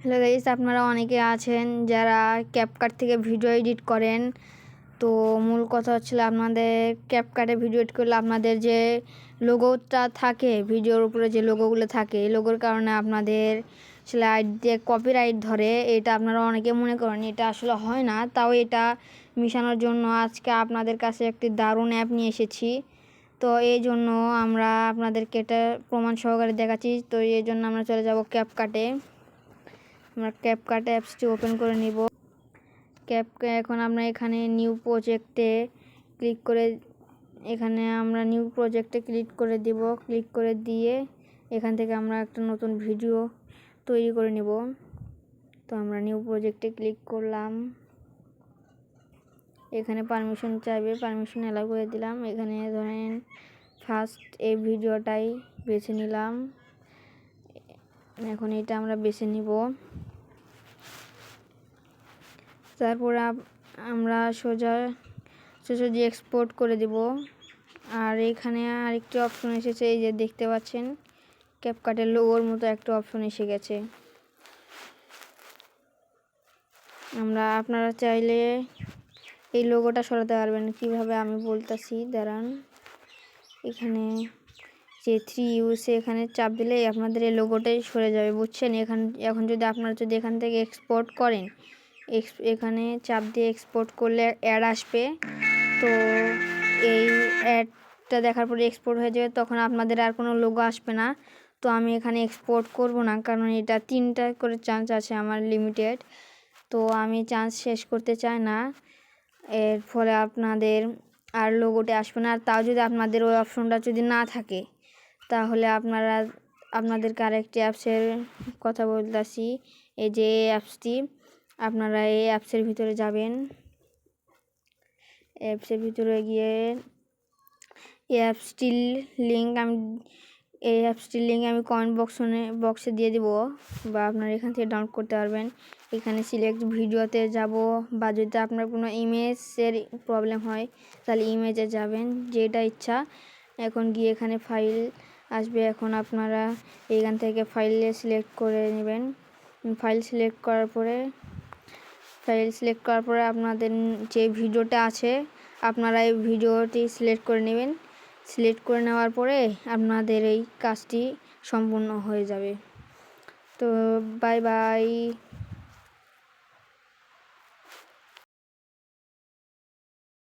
Hello guys, আপনারা অনেকে আছেন যারা ক্যাপকাট থেকে ভিডিও এডিট করেন। তো মূল কথা হচ্ছিল, আপনাদের ক্যাপকাটে ভিডিও এডিট করলে আপনাদের যে লোগোটা থাকে, ভিডিওর উপরে যে লোগোগুলো থাকে, এই লোগোর কারণে আপনাদের স্লাইড দিয়ে কপিরাইট ধরে। এটা আপনারা অনেকে মনে করেন, এটা আসলে হয় না। তাও এটা মিশানোর জন্য আজকে আপনাদের কাছে একটি দারুণ অ্যাপ নিয়ে এসেছি। তো এই জন্য আমরা আপনাদেরকে এটা প্রমাণ সহকারে দেখাচ্ছি। তো এই জন্য আমরা চলে যাব ক্যাপকাটে। আমরা ক্যাপকাট অ্যাপসটি ওপেন করে নিব। এখন আমরা এখানে নিউ প্রজেক্টে ক্লিক করে আমরা নিউ প্রজেক্টে ক্লিক করে দিব। ক্লিক করে দিয়ে এখান থেকে আমরা একটা নতুন ভিডিও তৈরি করে নিব। তো আমরা নিউ প্রজেক্টে ক্লিক করলাম। এখানে পারমিশন চাইবে, পারমিশন অ্যালাউ করে দিলাম। এখানে ধরেন ফার্স্ট এই ভিডিওটাই বেছে নিলাম। এখন এটা আমরা বেছে নিব। তারপরে আমরা সোজাসুজি এক্সপোর্ট করে দেব। আর এখানে আরেকটি অপশন এসেছে, এই যে দেখতে পাচ্ছেন ক্যাপকাটের লোগোর মতো একটা অপশন এসে গেছে। আপনারা চাইলে এই লোগোটা সরাতে পারবেন। কিভাবে আমি বলতেছি, দাঁড়ান। এখানে যে 3 ইউসে এখানে চাপ দিলে আপনাদের এই লোগোটাই সরে যাবে, বুঝছেন। এখন যদি আপনারা এখান থেকে এক্সপোর্ট করেন, এখানে চাপ দিয়ে এক্সপোর্ট করলে অ্যাড আসবে। তো এই অ্যাডটা দেখার পরে এক্সপোর্ট হয়ে যাবে, তখন আপনাদের আর কোনো লোগো আসবে না। তো আমি এখানে এক্সপোর্ট করব না, কারণ এটা 3টা করে চান্স আছে আমার, লিমিটেড। তো আমি চান্স শেষ করতে চাই না, এর ফলে আপনাদের আর লোগোটি আসবে না। আর তাও যদি আপনাদের ওই অপশনটা যদি না থাকে, তাহলে আপনাদেরকে আরেকটি অ্যাপসের কথা বলতেছি। এই যে অ্যাপসটি, আপনারা এই অ্যাপসের ভিতরে যাবেন। অ্যাপসের ভিতরে গিয়ে এই অ্যাপসটির লিঙ্ক আমি কমেন্ট বক্সে দিয়ে দিব, বা আপনারা এখান থেকে ডাউনলোড করতে পারবেন। এখানে সিলেক্ট ভিডিওতে যাব, বা যদি আপনার কোনো ইমেজের প্রবলেম হয় তাহলে ইমেজে যাবেন, যেটা ইচ্ছা। এখন গিয়ে এখানে ফাইল আসবে। এখন আপনারা এখান থেকে ফাইলে সিলেক্ট করে নেবেন। ফাইল সিলেক্ট করার পরে আপনাদের যে ভিডিওটা আছে, আপনারা এই ভিডিওটি সিলেক্ট করে নেবেন। সিলেক্ট করে নেওয়ার পরে আপনাদের এই কাজটি সম্পূর্ণ হয়ে যাবে। তো বাই বাই।